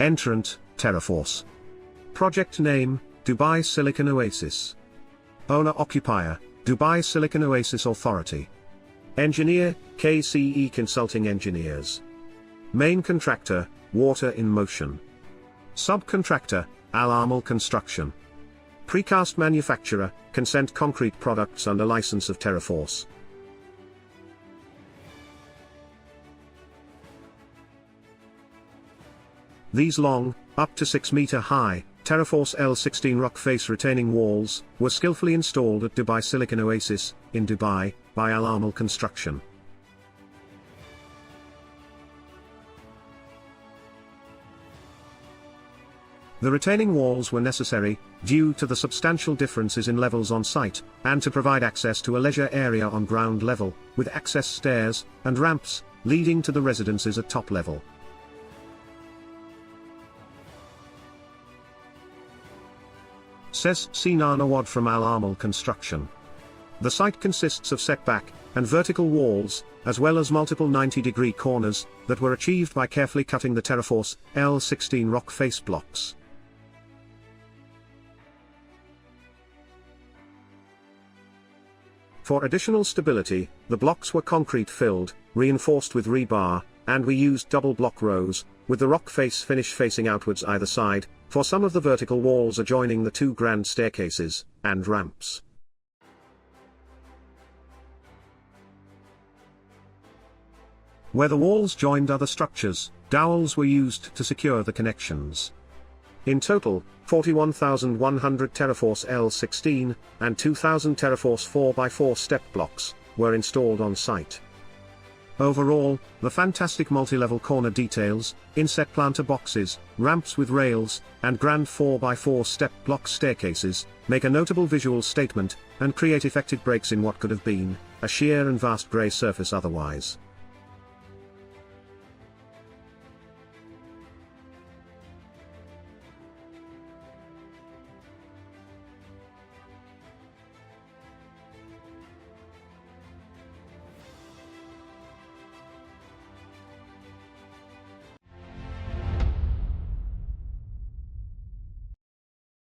Entrant, Terraforce. Project name, Dubai Silicon Oasis. Owner-occupier, Dubai Silicon Oasis Authority. Engineer, KCE Consulting Engineers. Main contractor, Water in Motion. Subcontractor, Aamal Construction. Precast manufacturer, Consent Concrete Products under license of Terraforce. These long, up to 6 meter high, Terraforce L16 rock face retaining walls were skillfully installed at Dubai Silicon Oasis, in Dubai, by Aamal Construction. The retaining walls were necessary, due to the substantial differences in levels on site, and to provide access to a leisure area on ground level, with access stairs and ramps leading to the residences at top level. Says Sinan Awad from Aamal Construction. The site consists of setback and vertical walls, as well as multiple 90-degree corners, that were achieved by carefully cutting the Terraforce L16 rock face blocks. For additional stability, the blocks were concrete filled, reinforced with rebar, and we used double block rows, with the rock face finish facing outwards either side, for some of the vertical walls adjoining the 2 grand staircases and ramps. Where the walls joined other structures, dowels were used to secure the connections. In total, 41,100 Terraforce L16 and 2,000 Terraforce 4x4 step blocks were installed on site. Overall, the fantastic multi-level corner details, inset planter boxes, ramps with rails, and grand 4x4 step block staircases, make a notable visual statement, and create effective breaks in what could have been a sheer and vast grey surface otherwise.